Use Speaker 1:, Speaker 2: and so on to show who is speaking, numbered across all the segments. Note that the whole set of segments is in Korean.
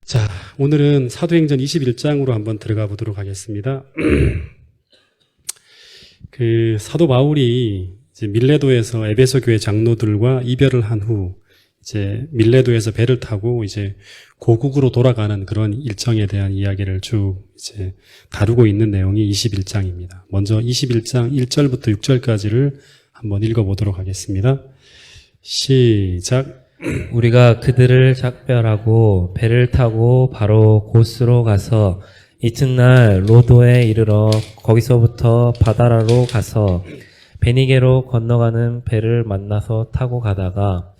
Speaker 1: 자, 오늘은 사도행전 21장으로 한번 들어가 보도록 하겠습니다. 사도 바울이 이제 밀레도에서 에베소 교회 장로들과 이별을 한 후 이제 밀레도에서 배를 타고 이제 고국으로 돌아가는 그런 일정에 대한 이야기를 쭉 이제 다루고 있는 내용이 21장입니다. 먼저 21장 1절부터 6절까지를 한번 읽어 보도록 하겠습니다. 시작.
Speaker 2: 우리가 그들을 작별하고 배를 타고 바로 고스로 가서 이튿날 로도에 이르러 거기서부터 바다라로 가서 베니게로 건너가는 배를 만나서 타고 가다가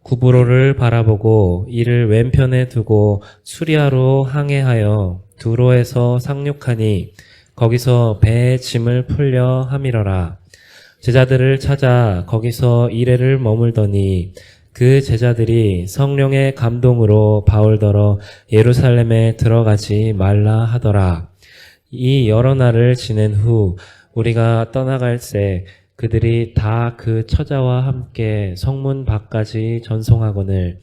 Speaker 2: 구브로를 바라보고 이를 왼편에 두고 수리아로 항해하여 두로에서 상륙하니 거기서 배의 짐을 풀려 함이러라. 제자들을 찾아 거기서 이레를 머물더니 그 제자들이 성령의 감동으로 바울더러 예루살렘에 들어가지 말라 하더라. 이 여러 날을 지낸 후 우리가 떠나갈새 그들이 다 그 처자와 함께 성문 밖까지 전송하거늘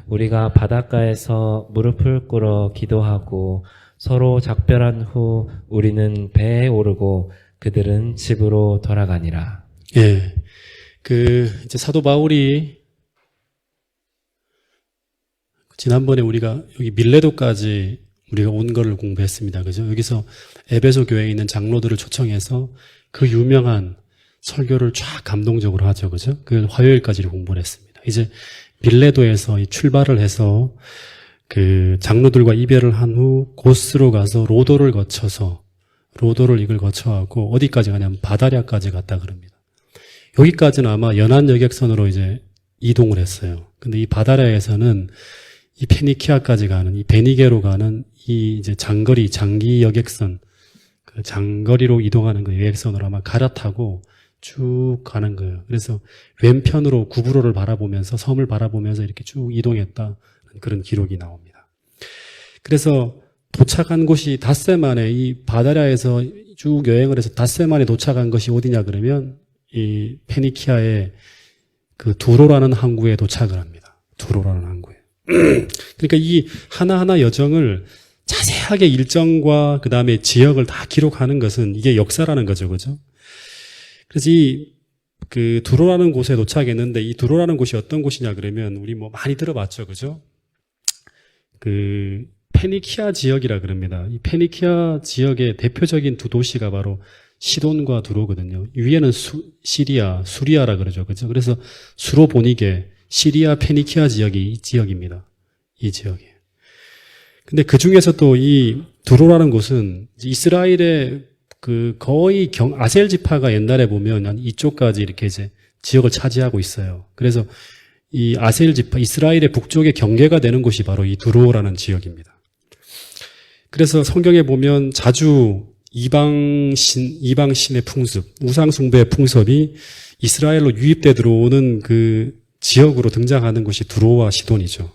Speaker 2: 우리가 바닷가에서 무릎을 꿇어 기도하고 서로 작별한 후 우리는 배에 오르고 그들은 집으로 돌아가니라.
Speaker 1: 예. 이제 사도 바울이 지난번에 우리가 여기 밀레도까지 우리가 온 거를 공부했습니다. 그죠? 여기서 에베소 교회에 있는 장로들을 초청해서 그 유명한 설교를 쫙 감동적으로 하죠. 그죠? 그걸 화요일까지 공부를 했습니다. 이제 밀레도에서 출발을 해서 그 장로들과 이별을 한 후 고스로 가서 로도를 이걸 거쳐하고 어디까지 가냐면 바다랴까지 갔다 그럽니다. 여기까지는 아마 연안 여객선으로 이제 이동을 했어요. 근데 이 바다랴에서는 이 페니키아까지 가는, 이 베니게로 가는 이 이제 장기 여객선, 그 장거리로 이동하는 그 여객선으로 아마 갈아타고 쭉 가는 거예요. 그래서 왼편으로 구브로를 바라보면서, 섬을 바라보면서 이렇게 쭉 이동했다. 그런 기록이 나옵니다. 그래서 도착한 곳이 닷새 만에 이 바다랴에서 쭉 여행을 해서 닷새 만에 도착한 것이 어디냐 그러면 이 페니키아의 그 두로라는 항구에 도착을 합니다. 두로라는 항구에. 그러니까 이 하나하나 여정을 자세하게 일정과 그 다음에 지역을 다 기록하는 것은 이게 역사라는 거죠. 그죠? 그래서 그 두로라는 곳에 도착했는데 이 두로라는 곳이 어떤 곳이냐 그러면 우리 뭐 많이 들어봤죠. 그죠? 그 페니키아 지역이라 그럽니다. 이 페니키아 지역의 대표적인 두 도시가 바로 시돈과 두로거든요. 위에는 수리아라 그러죠. 그죠? 그래서 수로보니게 시리아 페니키아 지역이 이 지역입니다. 이 지역이. 근데 그 중에서도 이 두로라는 곳은 이스라엘의 그 거의 아셀 지파가 옛날에 보면 한 이쪽까지 이렇게 이제 지역을 차지하고 있어요. 그래서 이 아셀 지파, 이스라엘의 북쪽의 경계가 되는 곳이 바로 이 두로라는 지역입니다. 그래서 성경에 보면 자주 이방신의 풍습, 우상숭배의 풍습이 이스라엘로 유입돼 들어오는 그 지역으로 등장하는 곳이 두로와 시돈이죠.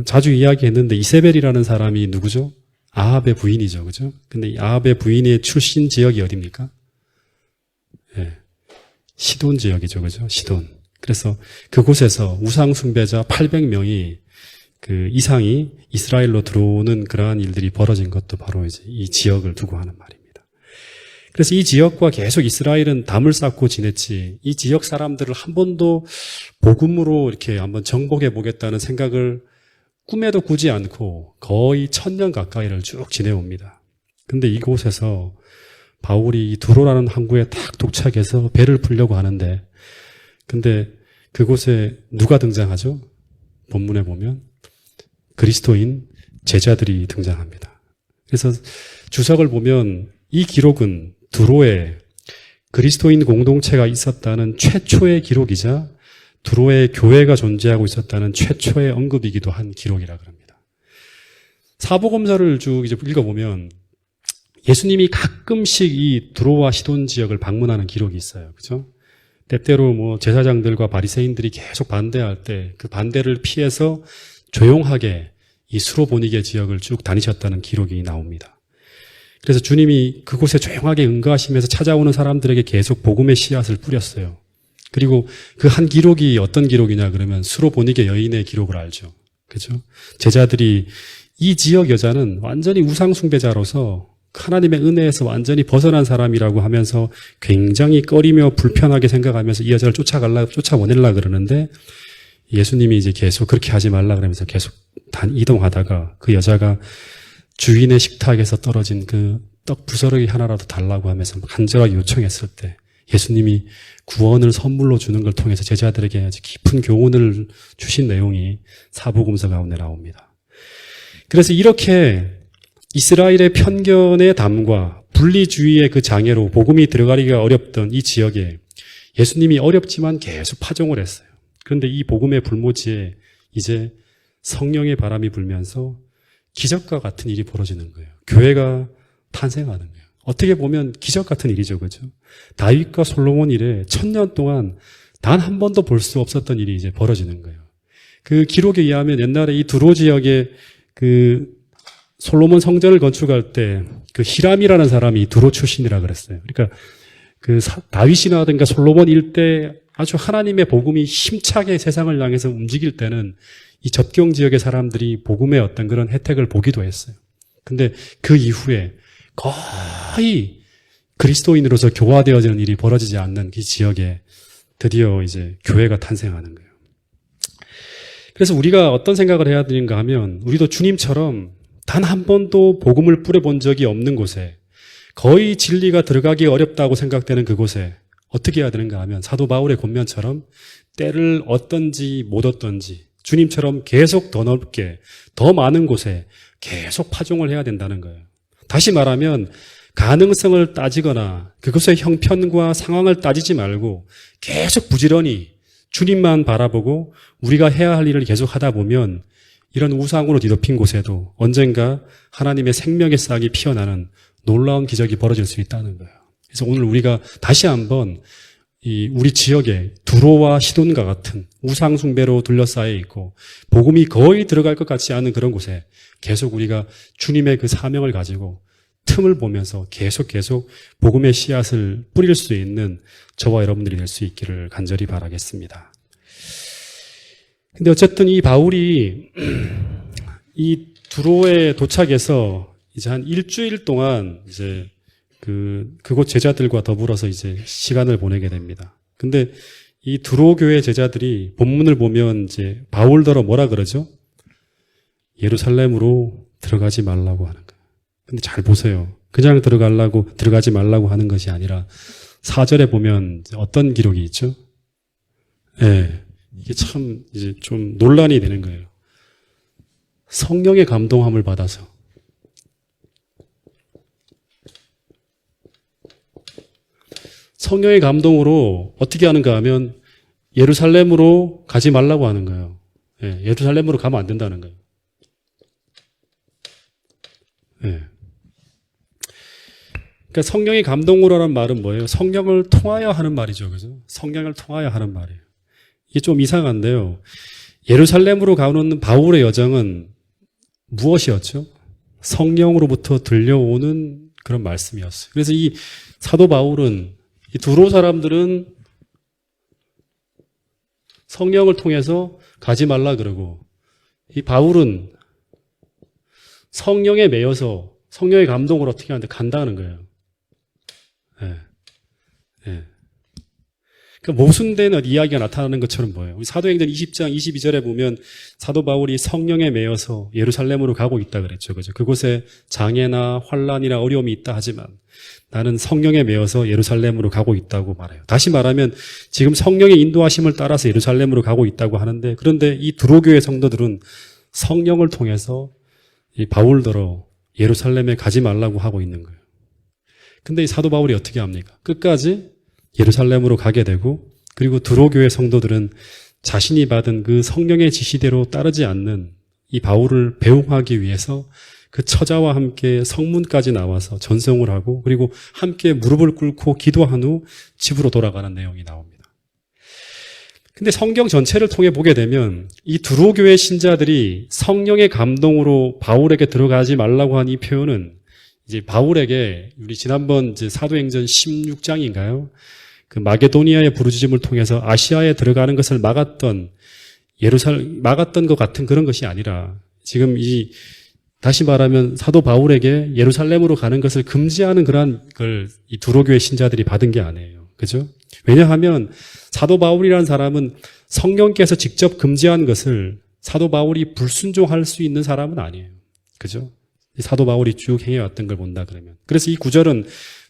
Speaker 1: 자주 이야기했는데 이세벨이라는 사람이 누구죠? 아합의 부인이죠. 그죠? 근데 이 아합의 부인의 출신 지역이 어디입니까? 예. 시돈 지역이죠. 그죠? 시돈. 그래서 그곳에서 우상숭배자 800명이 이상이 이스라엘로 들어오는 그러한 일들이 벌어진 것도 바로 이제 이 지역을 두고 하는 말입니다. 그래서 이 지역과 계속 이스라엘은 담을 쌓고 지냈지, 이 지역 사람들을 한 번도 복음으로 이렇게 한번 정복해 보겠다는 생각을 꿈에도 꾸지 않고 거의 1000년 가까이를 쭉 지내옵니다. 근데 이곳에서 바울이 두로라는 항구에 딱 도착해서 배를 풀려고 하는데, 근데 그곳에 누가 등장하죠? 본문에 보면 그리스도인 제자들이 등장합니다. 그래서 주석을 보면 이 기록은 두로에 그리스도인 공동체가 있었다는 최초의 기록이자 두로에 교회가 존재하고 있었다는 최초의 언급이기도 한 기록이라 그럽니다. 사복음서를 쭉 이제 읽어보면 예수님이 가끔씩 이 두로와 시돈 지역을 방문하는 기록이 있어요. 그죠? 때때로 뭐 제사장들과 바리새인들이 계속 반대할 때 그 반대를 피해서 조용하게 이 수로보니게 지역을 쭉 다니셨다는 기록이 나옵니다. 그래서 주님이 그곳에 조용하게 응거하시면서 찾아오는 사람들에게 계속 복음의 씨앗을 뿌렸어요. 그리고 그 한 기록이 어떤 기록이냐 그러면 수로보니게 여인의 기록을 알죠. 그죠? 제자들이 이 지역 여자는 완전히 우상숭배자로서 하나님의 은혜에서 완전히 벗어난 사람이라고 하면서 굉장히 꺼리며 불편하게 생각하면서 이 여자를 쫓아보내려고 그러는데 예수님이 이제 계속 그렇게 하지 말라 그러면서 계속 이동하다가 그 여자가 주인의 식탁에서 떨어진 그 떡 부스러기 하나라도 달라고 하면서 간절하게 요청했을 때 예수님이 구원을 선물로 주는 걸 통해서 제자들에게 아주 깊은 교훈을 주신 내용이 사복음서 가운데 나옵니다. 그래서 이렇게 이스라엘의 편견의 담과 분리주의의 그 장애로 복음이 들어가기가 어렵던 이 지역에 예수님이 어렵지만 계속 파종을 했어요. 그런데 이 복음의 불모지에 이제 성령의 바람이 불면서 기적과 같은 일이 벌어지는 거예요. 교회가 탄생하는 거예요. 어떻게 보면 기적 같은 일이죠. 그죠? 다윗과 솔로몬 이래 1000년 동안 단 한 번도 볼 수 없었던 일이 이제 벌어지는 거예요. 그 기록에 의하면 옛날에 이 두로 지역에 그 솔로몬 성전을 건축할 때 그 히람이라는 사람이 두로 출신이라 그랬어요. 그러니까 그 다윗이라든가 솔로몬 일대 아주 하나님의 복음이 힘차게 세상을 향해서 움직일 때는 이 접경 지역의 사람들이 복음의 어떤 그런 혜택을 보기도 했어요. 근데 그 이후에 거의 그리스도인으로서 교화되어지는 일이 벌어지지 않는 이 지역에 드디어 이제 교회가 탄생하는 거예요. 그래서 우리가 어떤 생각을 해야 되는가 하면 우리도 주님처럼 단 한 번도 복음을 뿌려본 적이 없는 곳에 거의 진리가 들어가기 어렵다고 생각되는 그곳에 어떻게 해야 되는가 하면 사도 바울의 권면처럼 때를 얻든지 못 얻든지 주님처럼 계속 더 넓게 더 많은 곳에 계속 파종을 해야 된다는 거예요. 다시 말하면 가능성을 따지거나 그것의 형편과 상황을 따지지 말고 계속 부지런히 주님만 바라보고 우리가 해야 할 일을 계속 하다 보면 이런 우상으로 뒤덮인 곳에도 언젠가 하나님의 생명의 싹이 피어나는 놀라운 기적이 벌어질 수 있다는 거예요. 그래서 오늘 우리가 다시 한번 우리 지역에 두로와 시돈과 같은 우상 숭배로 둘러싸여 있고 복음이 거의 들어갈 것 같지 않은 그런 곳에 계속 우리가 주님의 그 사명을 가지고 틈을 보면서 계속 복음의 씨앗을 뿌릴 수 있는 저와 여러분들이 될 수 있기를 간절히 바라겠습니다. 근데 어쨌든 이 바울이 이 두로에 도착해서 이제 한 일주일 동안 이제 그곳 제자들과 더불어서 이제 시간을 보내게 됩니다. 근데 이 두로 교회 제자들이 본문을 보면 이제 바울더러 뭐라 그러죠? 예루살렘으로 들어가지 말라고 하는 거예요. 근데 잘 보세요. 그냥 들어가지 말라고 하는 것이 아니라 4절에 보면 어떤 기록이 있죠? 예. 이게 참 이제 좀 논란이 되는 거예요. 성령의 감동함을 받아서. 성령의 감동으로 어떻게 하는가 하면 예루살렘으로 가지 말라고 하는 거예요. 예. 예루살렘으로 가면 안 된다는 거예요. 예. 그러니까 성령의 감동으로라는 말은 뭐예요? 성령을 통하여 하는 말이죠. 그죠? 성령을 통하여 하는 말이에요. 이게 좀 이상한데요. 예루살렘으로 가는 바울의 여정은 무엇이었죠? 성령으로부터 들려오는 그런 말씀이었어요. 그래서 이 사도 바울은 이 두로 사람들은 성령을 통해서 가지 말라 그러고 이 바울은 성령에 매여서 성령의 감동으로 어떻게 하는데 간다는 거예요. 예. 예. 그러니까 모순된 이야기가 나타나는 것처럼 보여요. 사도행전 20장 22절에 보면 사도 바울이 성령에 매여서 예루살렘으로 가고 있다 그랬죠. 그죠? 그곳에 장애나 환란이나 어려움이 있다 하지만 나는 성령에 매여서 예루살렘으로 가고 있다고 말해요. 다시 말하면 지금 성령의 인도하심을 따라서 예루살렘으로 가고 있다고 하는데 그런데 이 두로교의 성도들은 성령을 통해서 이 바울더러 예루살렘에 가지 말라고 하고 있는 거예요. 근데 이 사도 바울이 어떻게 합니까? 끝까지 예루살렘으로 가게 되고 그리고 두로교의 성도들은 자신이 받은 그 성령의 지시대로 따르지 않는 이 바울을 배웅하기 위해서 그 처자와 함께 성문까지 나와서 전송을 하고 그리고 함께 무릎을 꿇고 기도한 후 집으로 돌아가는 내용이 나옵니다. 근데 성경 전체를 통해 보게 되면 이 두로교의 신자들이 성령의 감동으로 바울에게 들어가지 말라고 한 이 표현은 이제 바울에게 우리 지난번 이제 사도행전 16장인가요? 그 마게도니아의 부르짖음을 통해서 아시아에 들어가는 것을 막았던 막았던 것 같은 그런 것이 아니라 지금 다시 말하면 사도 바울에게 예루살렘으로 가는 것을 금지하는 그러한 걸 이 두로교의 신자들이 받은 게 아니에요. 그죠? 왜냐하면 사도 바울이라는 사람은 성령께서 직접 금지한 것을 사도 바울이 불순종할 수 있는 사람은 아니에요. 그죠? 사도 바울이 쭉 행해왔던 걸 본다 그러면. 그래서 이 구절은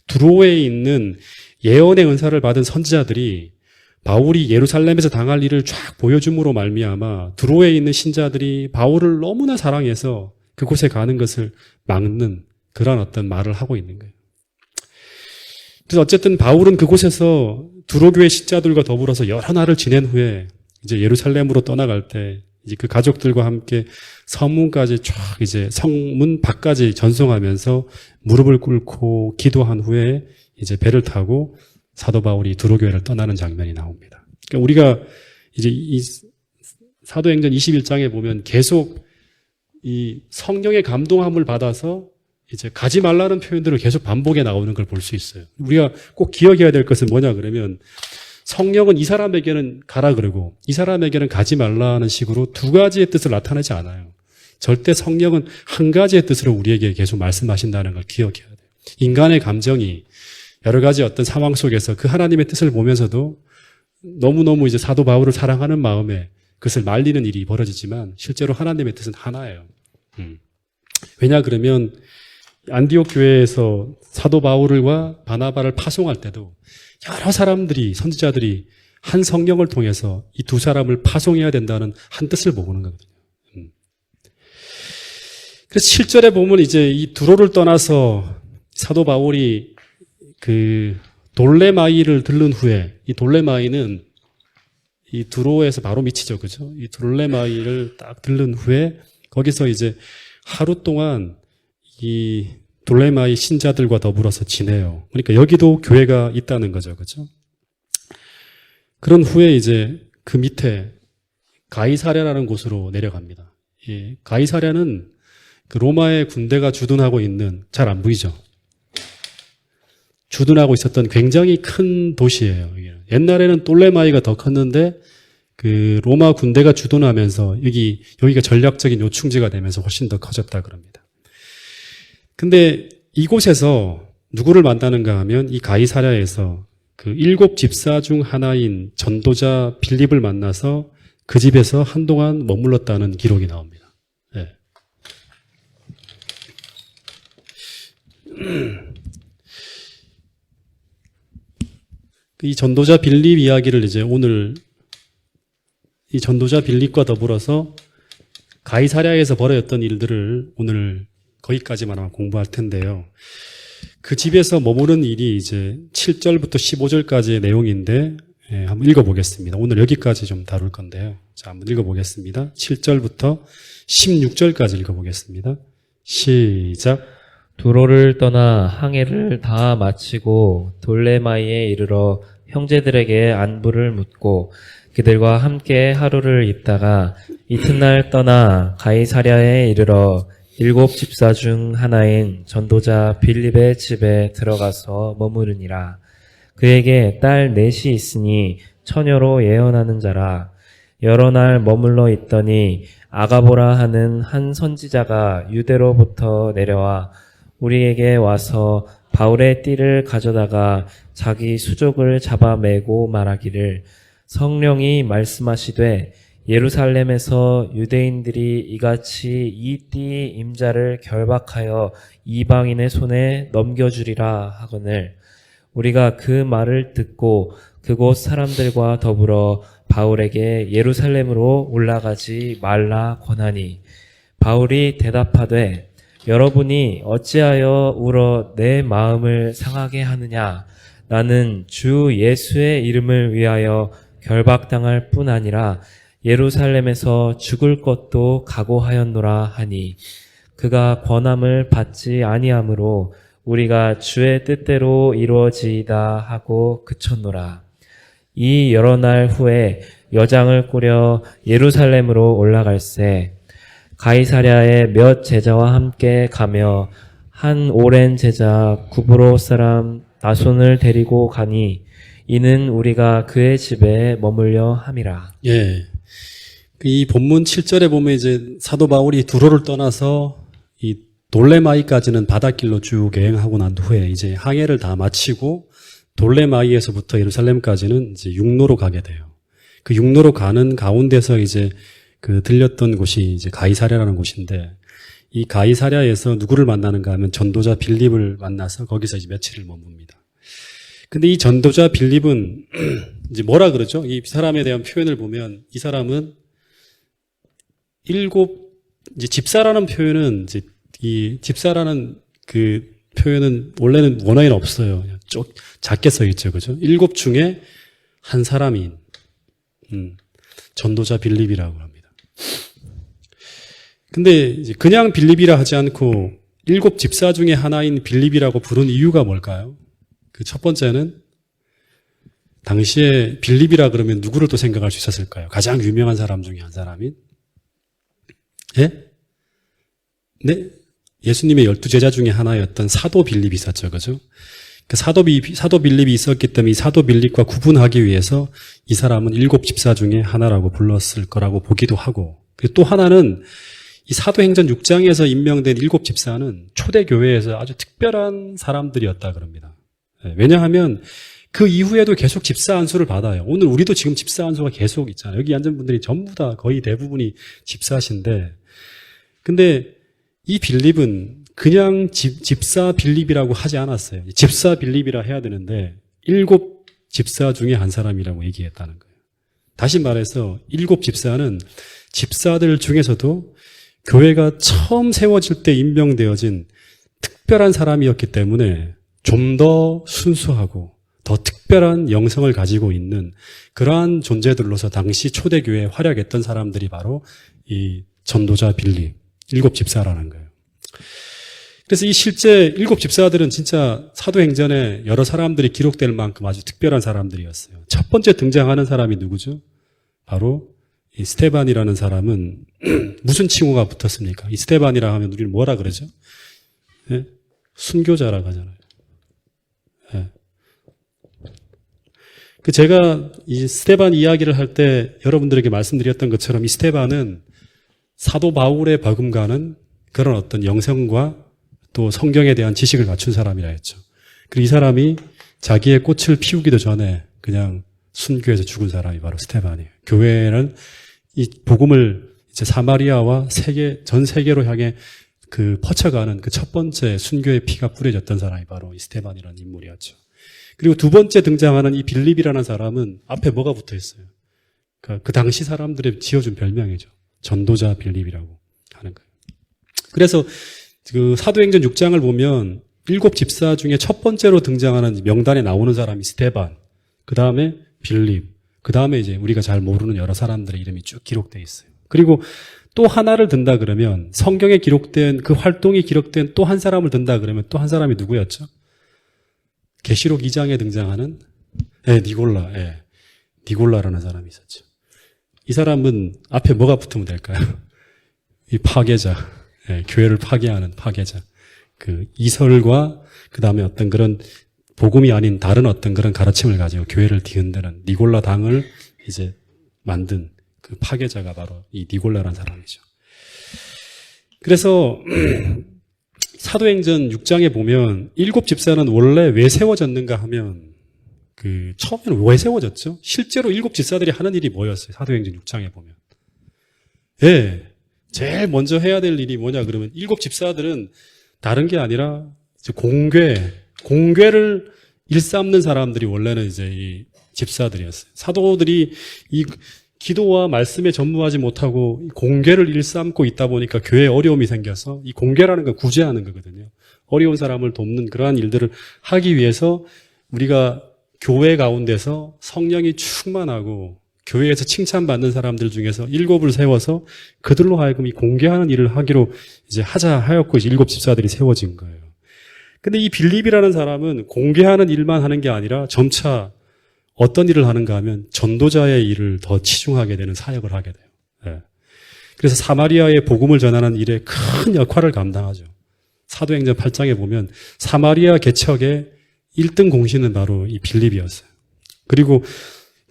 Speaker 1: 두로에 있는 예언의 은사를 받은 선지자들이 바울이 예루살렘에서 당할 일을 쫙 보여줌으로 말미암아 두로에 있는 신자들이 바울을 너무나 사랑해서 그곳에 가는 것을 막는 그런 어떤 말을 하고 있는 거예요. 그래서 어쨌든 바울은 그곳에서 두로교의 신자들과 더불어서 여러 날을 지낸 후에 이제 예루살렘으로 떠나갈 때 이제 그 가족들과 함께 성문까지 쫙 이제 성문 밖까지 전송하면서 무릎을 꿇고 기도한 후에 이제 배를 타고 사도 바울이 두로교회를 떠나는 장면이 나옵니다. 그러니까 우리가 이제 이 사도행전 21장에 보면 계속 이 성령의 감동함을 받아서 이제 가지 말라는 표현들을 계속 반복해 나오는 걸 볼 수 있어요. 우리가 꼭 기억해야 될 것은 뭐냐 그러면 성령은 이 사람에게는 가라 그러고 이 사람에게는 가지 말라는 식으로 두 가지의 뜻을 나타내지 않아요. 절대 성령은 한 가지의 뜻으로 우리에게 계속 말씀하신다는 걸 기억해야 돼요. 인간의 감정이 여러 가지 어떤 상황 속에서 그 하나님의 뜻을 보면서도 너무너무 이제 사도 바울을 사랑하는 마음에 그것을 말리는 일이 벌어지지만 실제로 하나님의 뜻은 하나예요. 왜냐 그러면 안디옥 교회에서 사도 바울과 바나바를 파송할 때도 여러 사람들이 선지자들이 한 성령을 통해서 이 두 사람을 파송해야 된다는 한 뜻을 모으는 거거든요. 그래서 7절에 보면 이제 이 두로를 떠나서 사도 바울이 그 돌레마이를 들른 후에 이 돌레마이는 이 두로에서 바로 밑이죠. 그죠? 이 돌레마이를 딱 들른 후에 거기서 이제 하루 동안 이 돌레마이 신자들과 더불어서 지내요. 그러니까 여기도 교회가 있다는 거죠. 그죠? 그런 후에 이제 그 밑에 가이사랴라는 곳으로 내려갑니다. 예, 가이사랴는 그 로마의 군대가 주둔하고 있는, 잘 안 보이죠? 주둔하고 있었던 굉장히 큰 도시예요. 옛날에는 돌레마이가 더 컸는데 그 로마 군대가 주둔하면서 여기가 전략적인 요충지가 되면서 훨씬 더 커졌다 그럽니다. 근데 이곳에서 누구를 만나는가 하면 이 가이사랴에서 그 7 집사 중 하나인 전도자 빌립을 만나서 그 집에서 한동안 머물렀다는 기록이 나옵니다. 네. 이 전도자 빌립 이야기를 이제 오늘 이 전도자 빌립과 더불어서 가이사랴에서 벌어졌던 일들을 오늘 거기까지만 아마 공부할 텐데요. 그 집에서 머무른 일이 이제 7절부터 15절까지의 내용인데 한번 읽어보겠습니다. 오늘 여기까지 좀 다룰 건데요. 자, 한번 읽어보겠습니다. 7절부터 16절까지 읽어보겠습니다. 시작.
Speaker 2: 두로를 떠나 항해를 다 마치고 돌레마이에 이르러 형제들에게 안부를 묻고 그들과 함께 하루를 있다가 이튿날 떠나 가이사랴에 이르러 7 집사 중 하나인 전도자 빌립의 집에 들어가서 머무르니라. 그에게 딸 넷이 있으니 처녀로 예언하는 자라. 여러 날 머물러 있더니 아가보라 하는 한 선지자가 유대로부터 내려와 우리에게 와서 바울의 띠를 가져다가 자기 수족을 잡아매고 말하기를 성령이 말씀하시되 예루살렘에서 유대인들이 이같이 이 띠 임자를 결박하여 이방인의 손에 넘겨주리라 하거늘 우리가 그 말을 듣고 그곳 사람들과 더불어 바울에게 예루살렘으로 올라가지 말라 권하니 바울이 대답하되 여러분이 어찌하여 울어 내 마음을 상하게 하느냐 나는 주 예수의 이름을 위하여 결박당할 뿐 아니라 예루살렘에서 죽을 것도 각오하였노라 하니 그가 권함을 받지 아니하므로 우리가 주의 뜻대로 이루어지이다 하고 그쳤노라. 이 여러 날 후에 여장을 꾸려 예루살렘으로 올라갈새 가이사랴에 몇 제자와 함께 가며 한 오랜 제자 구브로 사람 나손을 데리고 가니 이는 우리가 그의 집에 머물려 함이라.
Speaker 1: 예. 이 본문 7절에 보면 이제 사도 바울이 두로를 떠나서 이 돌레마이까지는 바닷길로 쭉 여행하고 난 후에 이제 항해를 다 마치고 돌레마이에서부터 예루살렘까지는 이제 육로로 가게 돼요. 그 육로로 가는 가운데서 이제 그 들렸던 곳이 이제 가이사랴라는 곳인데, 이 가이사랴에서 누구를 만나는가 하면 전도자 빌립을 만나서 거기서 이제 며칠을 머뭅니다. 근데 이 전도자 빌립은 이제 뭐라 그러죠? 이 사람에 대한 표현을 보면 이 사람은 이제 집사라는 표현은 이제 이 집사라는 그 표현은 원래는 원어에는 없어요. 그냥 작게 써 있죠. 그죠? 7 중에 한 사람인 전도자 빌립이라고 합니다. 근데 이제 그냥 빌립이라 하지 않고 7 집사 중에 하나인 빌립이라고 부른 이유가 뭘까요? 그 첫 번째는 당시에 빌립이라 그러면 누구를 또 생각할 수 있었을까요? 가장 유명한 사람 중에 한 사람인? 예? 네? 예수님의 12제자 중에 하나였던 사도 빌립이 있었죠. 그죠? 그 사도 빌립이 있었기 때문에 이 사도 빌립과 구분하기 위해서 이 사람은 7 집사 중에 하나라고 불렀을 거라고 보기도 하고, 그리고 또 하나는 이 사도행전 6장에서 임명된 7 집사는 초대교회에서 아주 특별한 사람들이었다 그럽니다. 왜냐하면 그 이후에도 계속 집사 안수를 받아요. 오늘 우리도 지금 집사 안수가 계속 있잖아요. 여기 앉은 분들이 전부 다 거의 대부분이 집사신데, 근데 이 빌립은 그냥 집사 빌립이라고 하지 않았어요. 집사 빌립이라 해야 되는데 7 집사 중에 한 사람이라고 얘기했다는 거예요. 다시 말해서 7 집사는 집사들 중에서도 교회가 처음 세워질 때 임명되어진 특별한 사람이었기 때문에 좀 더 순수하고 더 특별한 영성을 가지고 있는 그러한 존재들로서 당시 초대교회에 활약했던 사람들이 바로 이 전도자 빌립, 7 집사라는 거예요. 그래서 이 실제 7 집사들은 진짜 사도행전에 여러 사람들이 기록될 만큼 아주 특별한 사람들이었어요. 첫 번째 등장하는 사람이 누구죠? 바로 이 스테반이라는 사람은 무슨 칭호가 붙었습니까? 이 스테반이라 하면 우리는 뭐라 그러죠? 예? 순교자라고 하잖아요. 예. 제가 이 스테반 이야기를 할 때 여러분들에게 말씀드렸던 것처럼 이 스테반은 사도 바울의 버금가는 그런 어떤 영성과 또 성경에 대한 지식을 갖춘 사람이라 했죠. 그리고 이 사람이 자기의 꽃을 피우기도 전에 그냥 순교해서 죽은 사람이 바로 스테반이에요. 교회는 이 복음을 이제 사마리아와 전 세계로 향해 그 퍼쳐가는 그 첫 번째 순교의 피가 뿌려졌던 사람이 바로 이 스테반이라는 인물이었죠. 그리고 두 번째 등장하는 이 빌립이라는 사람은 앞에 뭐가 붙어 있어요? 그러니까 그 당시 사람들의 지어준 별명이죠. 전도자 빌립이라고 하는 거예요. 그래서 그 사도행전 6장을 보면 7 집사 중에 첫 번째로 등장하는 명단에 나오는 사람이 스테반, 그 다음에 빌립, 그 다음에 이제 우리가 잘 모르는 여러 사람들의 이름이 쭉 기록되어 있어요. 그리고 또 하나를 든다 그러면 성경에 기록된 그 활동이 기록된 또 한 사람을 든다 그러면 또 한 사람이 누구였죠? 계시록 2장에 등장하는 니골라라는 사람이 있었죠. 이 사람은 앞에 뭐가 붙으면 될까요? 이 파괴자, 교회를 파괴하는 파괴자. 그 이설과 그 다음에 어떤 그런 복음이 아닌 다른 어떤 그런 가르침을 가지고 교회를 뒤흔드는 니골라 당을 이제 만든 그 파괴자가 바로 이 니골라라는 사람이죠. 그래서 사도행전 6장에 보면 7 집사는 원래 왜 세워졌는가 하면 그 처음에는 왜 세워졌죠? 실제로 7 집사들이 하는 일이 뭐였어요? 사도행전 6장에 보면. 제일 먼저 해야 될 일이 뭐냐 그러면 7 집사들은 다른 게 아니라 이제 공궤를 일삼는 사람들이 원래는 이제 이 집사들이었어요. 사도들이 이 기도와 말씀에 전무하지 못하고 공궤를 일삼고 있다 보니까 교회에 어려움이 생겨서 이 공궤라는 건 구제하는 거거든요. 어려운 사람을 돕는 그러한 일들을 하기 위해서 우리가 교회 가운데서 성령이 충만하고 교회에서 칭찬받는 사람들 중에서 7을 세워서 그들로 하여금 이 공개하는 일을 하기로 이제 하자 하였고 이제 7 집사들이 세워진 거예요. 근데 이 빌립이라는 사람은 공개하는 일만 하는 게 아니라 점차 어떤 일을 하는가 하면 전도자의 일을 더 치중하게 되는 사역을 하게 돼요. 그래서 사마리아의 복음을 전하는 일에 큰 역할을 감당하죠. 사도행전 8장에 보면 사마리아 개척의 1등 공신은 바로 이 빌립이었어요. 그리고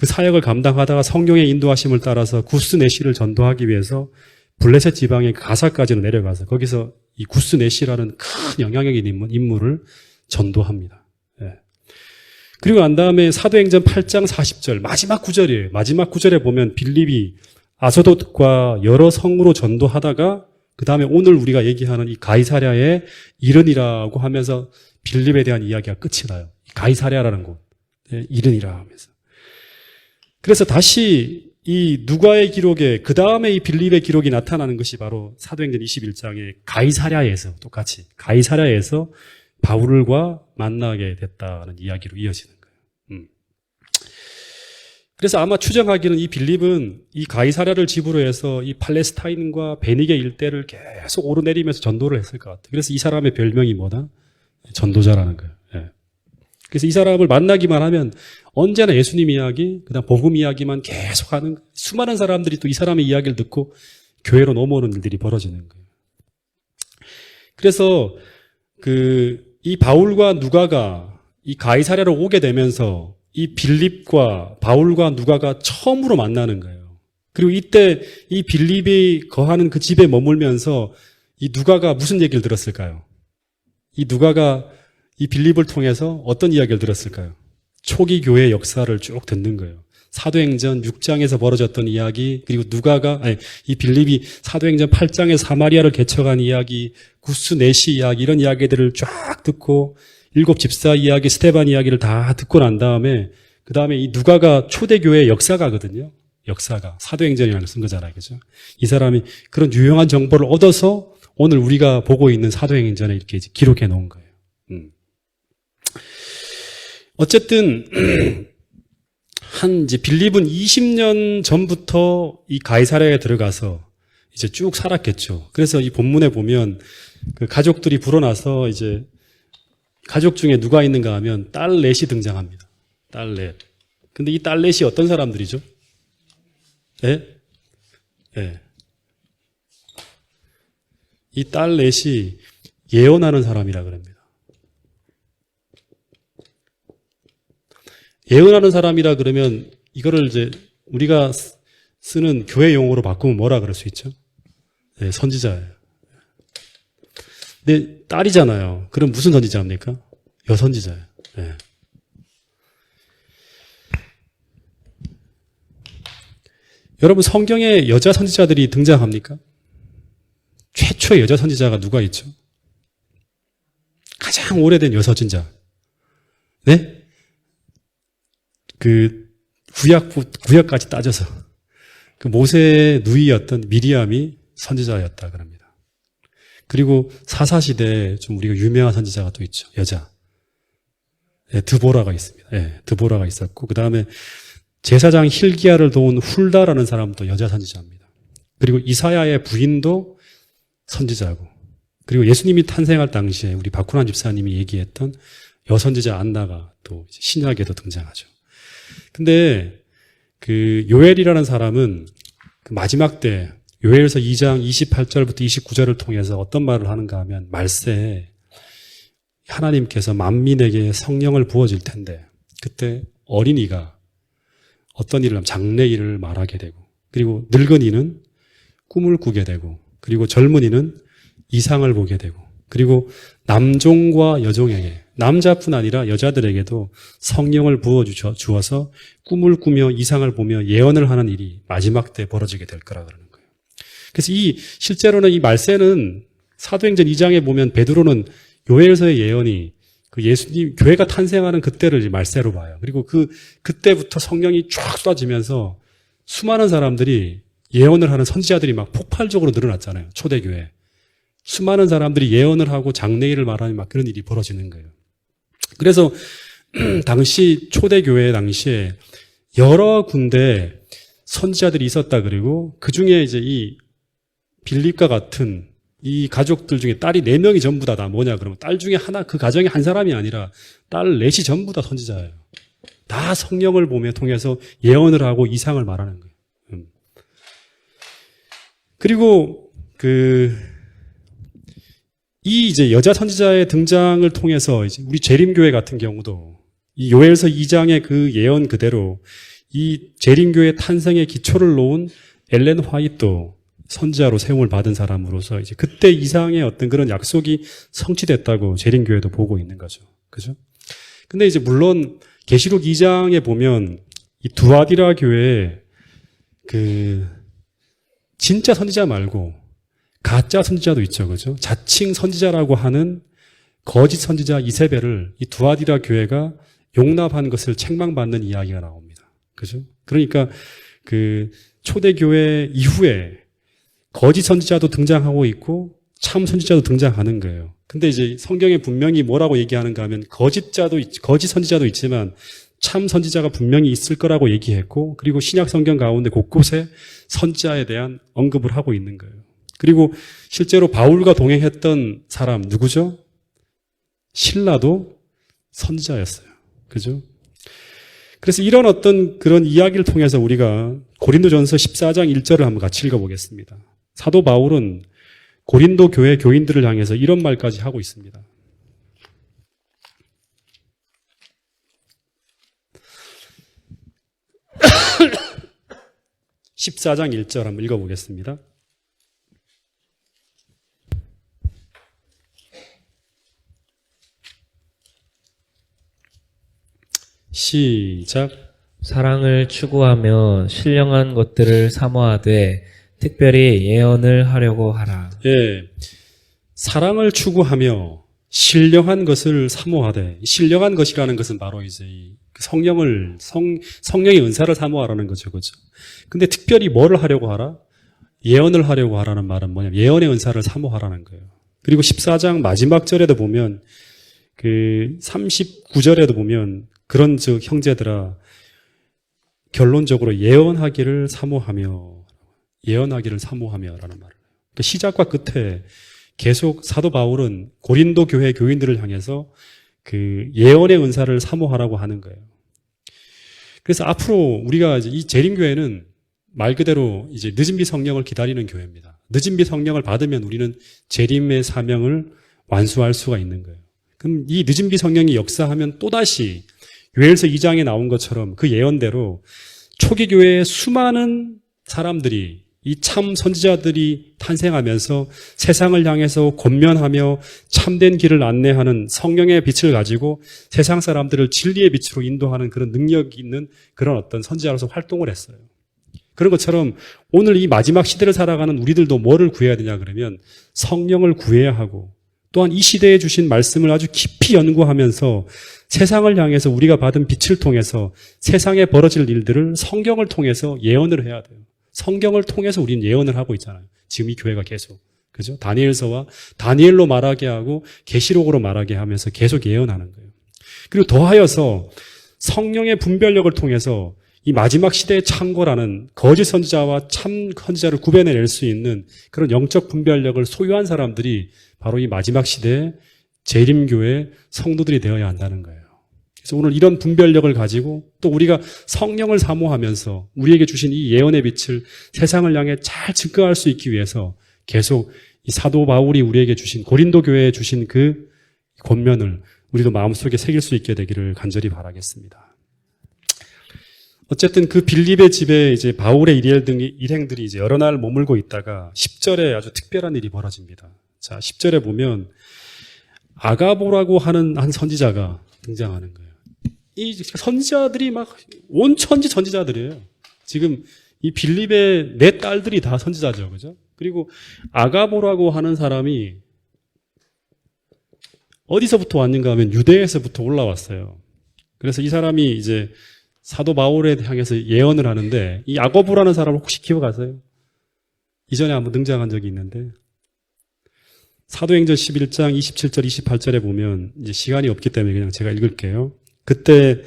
Speaker 1: 그 사역을 감당하다가 성령의 인도하심을 따라서 구스 네시를 전도하기 위해서 블레셋 지방의 가사까지는 내려가서 거기서 이 구스 네시라는 큰 영향력 있는 인물을 전도합니다. 예. 그리고 난 다음에 사도행전 8장 40절 마지막 구절이에요. 마지막 구절에 보면 빌립이 아소돗과 여러 성으로 전도하다가 그 다음에 오늘 우리가 얘기하는 이 가이사랴에 이르니라고 하면서 빌립에 대한 이야기가 끝이 나요. 가이사랴라는 곳. 예, 이르니라 하면서. 그래서 다시 이 누가의 기록에 그 다음에 이 빌립의 기록이 나타나는 것이 바로 사도행전 21장의 가이사랴에서 똑같이 가이사랴에서 바울과 만나게 됐다는 이야기로 이어지는 거예요. 그래서 아마 추정하기는 이 빌립은 이 가이사랴를 집으로 해서 이 팔레스타인과 베니게 일대를 계속 오르내리면서 전도를 했을 것 같아요. 그래서 이 사람의 별명이 뭐다? 전도자라는 거예요. 예. 그래서 이 사람을 만나기만 하면 언제나 예수님 이야기, 그다음 복음 이야기만 계속 하는 거예요. 수많은 사람들이 또 이 사람의 이야기를 듣고 교회로 넘어오는 일들이 벌어지는 거예요. 그래서 이 바울과 누가가 이 가이사랴로 오게 되면서 이 빌립과 바울과 누가가 처음으로 만나는 거예요. 그리고 이때 이 빌립이 거하는 그 집에 머물면서 이 누가가 무슨 얘기를 들었을까요? 이 누가가 이 빌립을 통해서 어떤 이야기를 들었을까요? 초기 교회 역사를 쭉 듣는 거예요. 사도행전 6장에서 벌어졌던 이야기, 그리고 이 빌립이 사도행전 8장에 사마리아를 개척한 이야기, 구스 네시 이야기, 이런 이야기들을 쫙 듣고, 7 집사 이야기, 스데반 이야기를 다 듣고 난 다음에, 그 다음에 이 누가가 초대교회의 역사가거든요. 역사가. 사도행전이라는 걸 쓴 거잖아요. 그죠? 이 사람이 그런 유용한 정보를 얻어서 오늘 우리가 보고 있는 사도행전에 이렇게 기록해 놓은 거예요. 어쨌든, 이제 빌립은 20년 전부터 이 가이사랴에 들어가서 이제 쭉 살았겠죠. 그래서 이 본문에 보면 그 가족들이 불어나서 이제 가족 중에 누가 있는가 하면 딸 넷이 등장합니다. 딸 넷. 근데 이 딸 넷이 어떤 사람들이죠? 예? 예. 이 딸 넷이 예언하는 사람이라 그럽니다. 예언하는 사람이라 그러면 이거를 이제 우리가 쓰는 교회 용어로 바꾸면 뭐라 그럴 수 있죠? 네, 선지자예요. 근데 딸이잖아요. 그럼 무슨 선지자입니까? 여선지자예요. 네. 여러분 성경에 여자 선지자들이 등장합니까? 최초의 여자 선지자가 누가 있죠? 가장 오래된 여선지자. 네? 구약까지 따져서 그 모세의 누이였던 미리암이 선지자였다 그럽니다. 그리고 사사시대에 좀 우리가 유명한 선지자가 또 있죠. 여자. 네, 드보라가 있습니다. 네, 드보라가 있었고, 그 다음에 제사장 힐기야를 도운 훌다라는 사람도 여자 선지자입니다. 그리고 이사야의 부인도 선지자고, 그리고 예수님이 탄생할 당시에 우리 박훈환 집사님이 얘기했던 여선지자 안나가 또 신약에도 등장하죠. 근데 그 요엘이라는 사람은 그 마지막 때 요엘서 2장 28절부터 29절을 통해서 어떤 말을 하는가 하면 말세에 하나님께서 만민에게 성령을 부어줄 텐데 그때 어린이가 어떤 일을 하면 장래 일을 말하게 되고, 그리고 늙은이는 꿈을 꾸게 되고, 그리고 젊은이는 이상을 보게 되고, 그리고 남종과 여종에게, 남자뿐 아니라 여자들에게도 성령을 부어주어서 꿈을 꾸며 이상을 보며 예언을 하는 일이 마지막 때 벌어지게 될 거라 그러는 거예요. 그래서 실제로는 이 말세는 사도행전 2장에 보면 베드로는 요엘서의 예언이 그 예수님 교회가 탄생하는 그때를 말세로 봐요. 그리고 그때부터 성령이 쫙 쏟아지면서 수많은 사람들이 예언을 하는 선지자들이 막 폭발적으로 늘어났잖아요. 초대교회. 수많은 사람들이 예언을 하고 장래일을 말하는 막 그런 일이 벌어지는 거예요. 그래서 당시 초대교회 당시에 여러 군데 선지자들이 있었다. 그리고 그 중에 이제 이 빌립과 같은 이 가족들 중에 딸이 4명이 전부 다 뭐냐 그러면 딸 중에 하나, 그 가정에 한 사람이 아니라 딸 넷이 전부 다 선지자예요. 다 성령을 보며 통해서 예언을 하고 이상을 말하는 거예요. 그리고 이 이제 여자 선지자의 등장을 통해서 이제 우리 재림교회 같은 경우도 이 요엘서 2장의 그 예언 그대로 이 재림교회 탄생의 기초를 놓은 엘렌 화이트도 선지자로 세움을 받은 사람으로서 이제 그때 이상의 어떤 그런 약속이 성취됐다고 재림교회도 보고 있는 거죠. 그죠? 근데 이제 물론 계시록 2장에 보면 이 두아디라 교회에 그 진짜 선지자 말고 가짜 선지자도 있죠. 그죠? 자칭 선지자라고 하는 거짓 선지자 이세벨을 이 두아디라 교회가 용납한 것을 책망받는 이야기가 나옵니다. 그죠? 그러니까 그 초대교회 이후에 거짓 선지자도 등장하고 있고 참 선지자도 등장하는 거예요. 근데 이제 성경에 분명히 뭐라고 얘기하는가 하면 거짓 선지자도 있지만 참 선지자가 분명히 있을 거라고 얘기했고, 그리고 신약 성경 가운데 곳곳에 선지자에 대한 언급을 하고 있는 거예요. 그리고 실제로 바울과 동행했던 사람 누구죠? 실라도 선지자였어요. 그죠? 그래서 이런 어떤 그런 이야기를 통해서 우리가 고린도전서 14장 1절을 한번 같이 읽어보겠습니다. 사도 바울은 고린도 교회 교인들을 향해서 이런 말까지 하고 있습니다. 14장 1절 한번 읽어보겠습니다. 시작.
Speaker 2: 사랑을 추구하며 신령한 것들을 사모하되 특별히 예언을 하려고 하라.
Speaker 1: 예. 사랑을 추구하며 신령한 것을 사모하되, 신령한 것이라는 것은 바로 이제 성령의 은사를 사모하라는 거죠. 그죠? 근데 특별히 뭐를 하려고 하라? 예언을 하려고 하라는 말은 뭐냐면 예언의 은사를 사모하라는 거예요. 그리고 14장 마지막 절에도 보면 그 39절에도 보면 그런 즉 형제들아 결론적으로 예언하기를 사모하며라는 말을 해요. 그러니까 시작과 끝에 계속 사도 바울은 고린도 교회 교인들을 향해서 그 예언의 은사를 사모하라고 하는 거예요. 그래서 앞으로 우리가 이제 이 재림교회는 말 그대로 이제 늦은 비 성령을 기다리는 교회입니다. 늦은 비 성령을 받으면 우리는 재림의 사명을 완수할 수가 있는 거예요. 그럼 이 늦은 비 성령이 역사하면 또다시 요엘서 2장에 나온 것처럼 그 예언대로 초기 교회의 수많은 사람들이 이 참 선지자들이 탄생하면서 세상을 향해서 권면하며 참된 길을 안내하는 성령의 빛을 가지고 세상 사람들을 진리의 빛으로 인도하는 그런 능력이 있는 그런 어떤 선지자로서 활동을 했어요. 그런 것처럼 오늘 이 마지막 시대를 살아가는 우리들도 뭐를 구해야 되냐 그러면 성령을 구해야 하고, 또한 이 시대에 주신 말씀을 아주 깊이 연구하면서 세상을 향해서 우리가 받은 빛을 통해서 세상에 벌어질 일들을 성경을 통해서 예언을 해야 돼요. 성경을 통해서 우리는 예언을 하고 있잖아요. 지금 이 교회가 계속. 그죠? 다니엘서와 다니엘로 말하게 하고 계시록으로 말하게 하면서 계속 예언하는 거예요. 그리고 더하여서 성령의 분별력을 통해서 이 마지막 시대의 참고라는 거짓 선지자와 참 선지자를 구별해낼 수 있는 그런 영적 분별력을 소유한 사람들이 바로 이 마지막 시대의 재림교회 성도들이 되어야 한다는 거예요. 그래서 오늘 이런 분별력을 가지고 또 우리가 성령을 사모하면서 우리에게 주신 이 예언의 빛을 세상을 향해 잘 증거할 수 있기 위해서 계속 이 사도 바울이 우리에게 주신 고린도 교회에 주신 그 권면을 우리도 마음속에 새길 수 있게 되기를 간절히 바라겠습니다. 어쨌든 그 빌립의 집에 이제 바울의 일행들이 이제 여러 날 머물고 있다가 10절에 아주 특별한 일이 벌어집니다. 자, 10절에 보면 아가보라고 하는 한 선지자가 등장하는 거예요. 이 선지자들이 막 온천지 선지자들이에요. 지금 이 빌립의 네 딸들이 다 선지자죠. 그죠? 그리고 아가보라고 하는 사람이 어디서부터 왔는가 하면 유대에서부터 올라왔어요. 그래서 이 사람이 이제 사도 바울에 향해서 예언을 하는데, 이 아가보라는 사람을 혹시 기억하세요? 이전에 한번 등장한 적이 있는데, 사도행전 11장 27절 28절에 보면 이제 시간이 없기 때문에 그냥 제가 읽을게요. 그때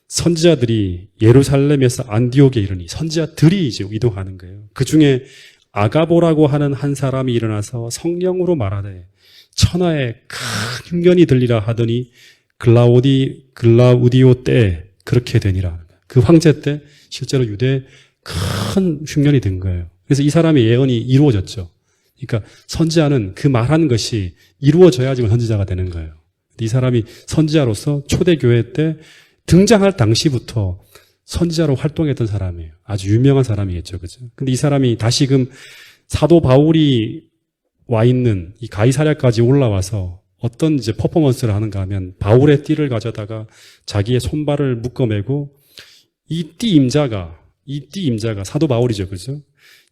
Speaker 1: 선지자들이 예루살렘에서 안디옥에 이르니, 선지자들이 이제 이동하는 거예요. 그 중에 아가보라고 하는 한 사람이 일어나서 성령으로 말하되 천하에 큰 흉년이 들리라 하더니 글라우디오 때 그렇게 되니라. 그 황제 때 실제로 유대에 큰 흉년이 든 거예요. 그래서 이 사람의 예언이 이루어졌죠. 그러니까 선지자는 그 말하는 것이 이루어져야지만 선지자가 되는 거예요. 이 사람이 선지자로서 초대교회 때 등장할 당시부터 선지자로 활동했던 사람이에요. 아주 유명한 사람이겠죠. 그죠? 근데 이 사람이 다시금 사도 바울이 와 있는 이 가이사랴까지 올라와서 어떤 이제 퍼포먼스를 하는가 하면 바울의 띠를 가져다가 자기의 손발을 묶어매고 이 띠 임자가 사도 바울이죠. 그죠?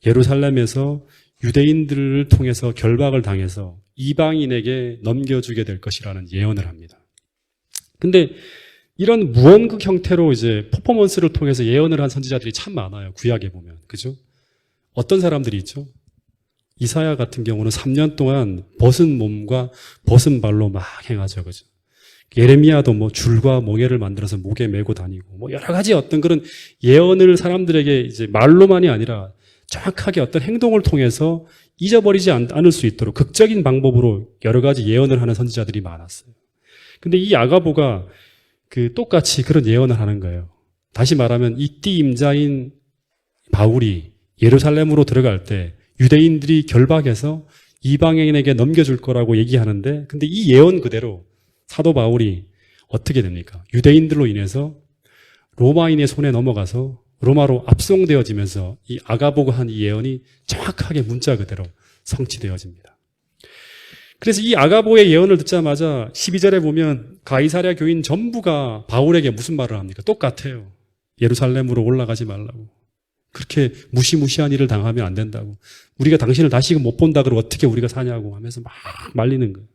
Speaker 1: 예루살렘에서 유대인들을 통해서 결박을 당해서 이방인에게 넘겨주게 될 것이라는 예언을 합니다. 근데 이런 무언극 형태로 이제 퍼포먼스를 통해서 예언을 한 선지자들이 참 많아요. 구약에 보면. 그죠? 어떤 사람들이 있죠? 이사야 같은 경우는 3년 동안 벗은 몸과 벗은 발로 막 행하죠. 그죠? 예레미야도 뭐 줄과 몽에를 만들어서 목에 메고 다니고 뭐 여러 가지 어떤 그런 예언을 사람들에게 이제 말로만이 아니라 정확하게 어떤 행동을 통해서 잊어버리지 않을 수 있도록 극적인 방법으로 여러 가지 예언을 하는 선지자들이 많았어요. 근데 이 아가보가 똑같이 그런 예언을 하는 거예요. 다시 말하면 이 띠 임자인 바울이 예루살렘으로 들어갈 때 유대인들이 결박해서 이방인에게 넘겨줄 거라고 얘기하는데 근데 이 예언 그대로 사도 바울이 어떻게 됩니까? 유대인들로 인해서 로마인의 손에 넘어가서 로마로 압송되어지면서 이 아가보가 한 이 예언이 정확하게 문자 그대로 성취되어집니다. 그래서 이 아가보의 예언을 듣자마자 12절에 보면 가이사랴 교인 전부가 바울에게 무슨 말을 합니까? 똑같아요. 예루살렘으로 올라가지 말라고. 그렇게 무시무시한 일을 당하면 안 된다고. 우리가 당신을 다시금 못 본다 그러고 어떻게 우리가 사냐고 하면서 막 말리는 거예요.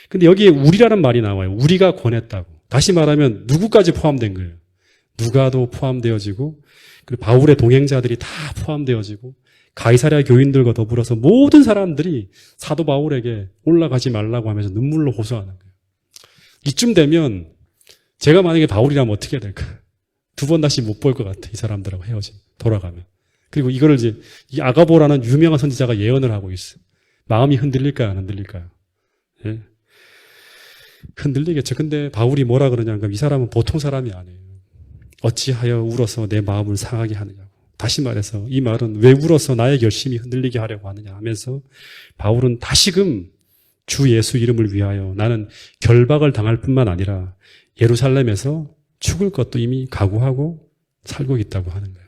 Speaker 1: 근데 여기에 우리라는 말이 나와요. 우리가 권했다고. 다시 말하면 누구까지 포함된 거예요? 누가도 포함되어지고 그리고 바울의 동행자들이 다 포함되어지고 가이사랴 교인들과 더불어서 모든 사람들이 사도 바울에게 올라가지 말라고 하면서 눈물로 호소하는 거예요. 이쯤 되면 제가 만약에 바울이라면 어떻게 해야 될까? 2번 다시 못 볼 것 같아. 이 사람들하고 헤어진 돌아가면. 그리고 이거를 이제 이 아가보라는 유명한 선지자가 예언을 하고 있어요. 마음이 흔들릴까요? 안 흔들릴까요? 예. 흔들리겠죠. 근데 바울이 뭐라 그러냐면 이 사람은 보통 사람이 아니에요. 어찌하여 울어서 내 마음을 상하게 하느냐고. 다시 말해서 이 말은 왜 울어서 나의 결심이 흔들리게 하려고 하느냐 하면서 바울은 다시금 주 예수 이름을 위하여 나는 결박을 당할 뿐만 아니라 예루살렘에서 죽을 것도 이미 각오하고 살고 있다고 하는 거예요.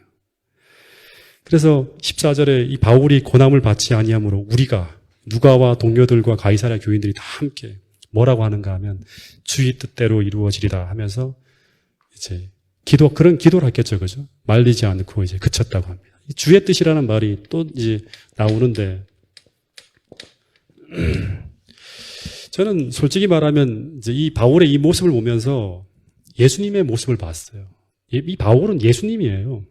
Speaker 1: 그래서 14절에 이 바울이 고난을 받지 아니하므로 우리가 누가와 동료들과 가이사랴 교인들이 다 함께 뭐라고 하는가 하면 주의 뜻대로 이루어지리라 하면서 이제 그런 기도를 했겠죠. 그죠? 말리지 않고 이제 그쳤다고 합니다. 주의 뜻이라는 말이 또 이제 나오는데 저는 솔직히 말하면 이제 이 바울의 이 모습을 보면서 예수님의 모습을 봤어요. 이 바울은 예수님이에요.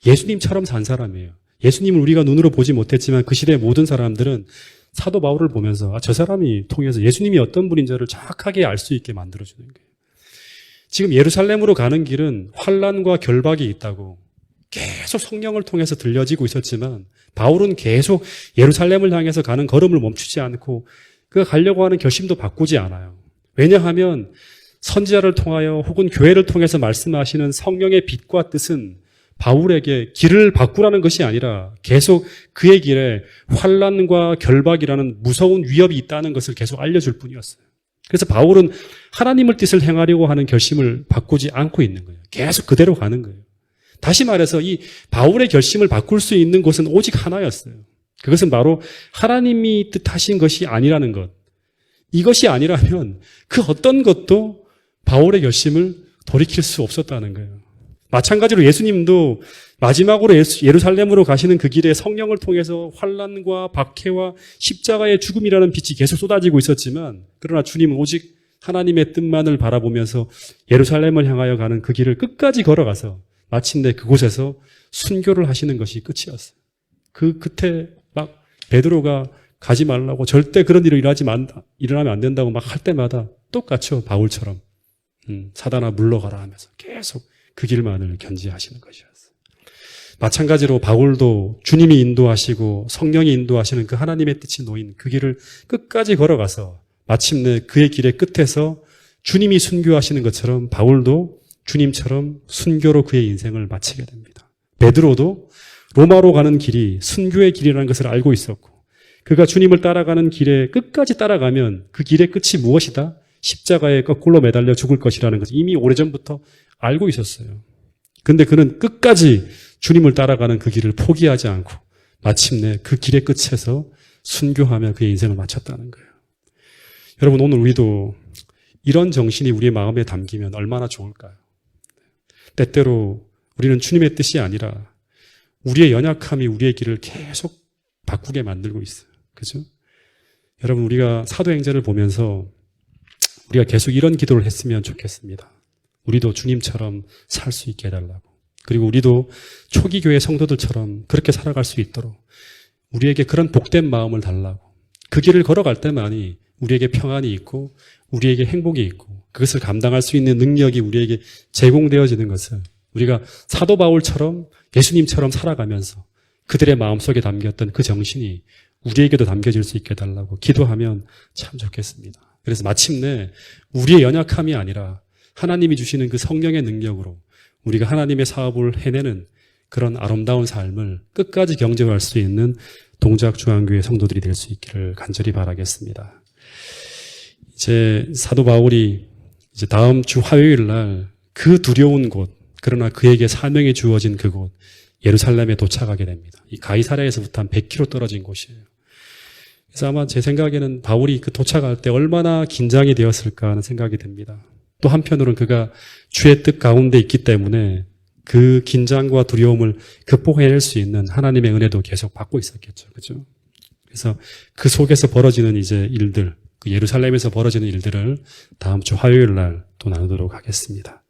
Speaker 1: 예수님처럼 산 사람이에요. 예수님을 우리가 눈으로 보지 못했지만 그 시대의 모든 사람들은 사도 바울을 보면서 저 사람이 통해서 예수님이 어떤 분인지를 정확하게 알 수 있게 만들어주는 거예요. 지금 예루살렘으로 가는 길은 환난과 결박이 있다고 계속 성령을 통해서 들려지고 있었지만 바울은 계속 예루살렘을 향해서 가는 걸음을 멈추지 않고 그가 가려고 하는 결심도 바꾸지 않아요. 왜냐하면 선지자를 통하여 혹은 교회를 통해서 말씀하시는 성령의 빛과 뜻은 바울에게 길을 바꾸라는 것이 아니라 계속 그의 길에 환난과 결박이라는 무서운 위협이 있다는 것을 계속 알려줄 뿐이었어요. 그래서 바울은 하나님의 뜻을 행하려고 하는 결심을 바꾸지 않고 있는 거예요. 계속 그대로 가는 거예요. 다시 말해서 이 바울의 결심을 바꿀 수 있는 곳은 오직 하나였어요. 그것은 바로 하나님이 뜻하신 것이 아니라는 것. 이것이 아니라면 그 어떤 것도 바울의 결심을 돌이킬 수 없었다는 거예요. 마찬가지로 예수님도 마지막으로 예루살렘으로 가시는 그 길에 성령을 통해서 환난과 박해와 십자가의 죽음이라는 빛이 계속 쏟아지고 있었지만 그러나 주님은 오직 하나님의 뜻만을 바라보면서 예루살렘을 향하여 가는 그 길을 끝까지 걸어가서 마침내 그곳에서 순교를 하시는 것이 끝이었어요. 그 끝에 막 베드로가 가지 말라고 절대 그런 일을 일어나면 안 된다고 막 할 때마다 똑같죠. 바울처럼 사단아 물러가라 하면서 계속 그 길만을 견지하시는 것이었어요. 마찬가지로 바울도 주님이 인도하시고 성령이 인도하시는 그 하나님의 뜻이 놓인 그 길을 끝까지 걸어가서 마침내 그의 길의 끝에서 주님이 순교하시는 것처럼 바울도 주님처럼 순교로 그의 인생을 마치게 됩니다. 베드로도 로마로 가는 길이 순교의 길이라는 것을 알고 있었고 그가 주님을 따라가는 길에 끝까지 따라가면 그 길의 끝이 무엇이다? 십자가에 거꾸로 매달려 죽을 것이라는 것을 이미 오래전부터 알고 있었어요. 근데 그는 끝까지 주님을 따라가는 그 길을 포기하지 않고 마침내 그 길의 끝에서 순교하며 그의 인생을 마쳤다는 거예요. 여러분, 오늘 우리도 이런 정신이 우리의 마음에 담기면 얼마나 좋을까요? 때때로 우리는 주님의 뜻이 아니라 우리의 연약함이 우리의 길을 계속 바꾸게 만들고 있어요. 그죠? 여러분, 우리가 사도행전을 보면서 우리가 계속 이런 기도를 했으면 좋겠습니다. 우리도 주님처럼 살 수 있게 해달라고. 그리고 우리도 초기 교회 성도들처럼 그렇게 살아갈 수 있도록 우리에게 그런 복된 마음을 달라고. 그 길을 걸어갈 때만이 우리에게 평안이 있고 우리에게 행복이 있고 그것을 감당할 수 있는 능력이 우리에게 제공되어지는 것을 우리가 사도 바울처럼 예수님처럼 살아가면서 그들의 마음속에 담겼던 그 정신이 우리에게도 담겨질 수 있게 해달라고 기도하면 참 좋겠습니다. 그래서 마침내 우리의 연약함이 아니라 하나님이 주시는 그 성령의 능력으로 우리가 하나님의 사업을 해내는 그런 아름다운 삶을 끝까지 경쟁할 수 있는 동작중앙교회 성도들이 될 수 있기를 간절히 바라겠습니다. 이제 사도 바울이 이제 다음 주 화요일 날 그 두려운 곳, 그러나 그에게 사명이 주어진 그곳 예루살렘에 도착하게 됩니다. 이 가이사랴에서부터 한 100km 떨어진 곳이에요. 그래서 아마 제 생각에는 바울이 그 도착할 때 얼마나 긴장이 되었을까 하는 생각이 듭니다. 또 한편으로는 그가 주의 뜻 가운데 있기 때문에 그 긴장과 두려움을 극복해낼 수 있는 하나님의 은혜도 계속 받고 있었겠죠. 그죠? 그래서 그 속에서 벌어지는 이제 일들, 그 예루살렘에서 벌어지는 일들을 다음 주 화요일 날 또 나누도록 하겠습니다.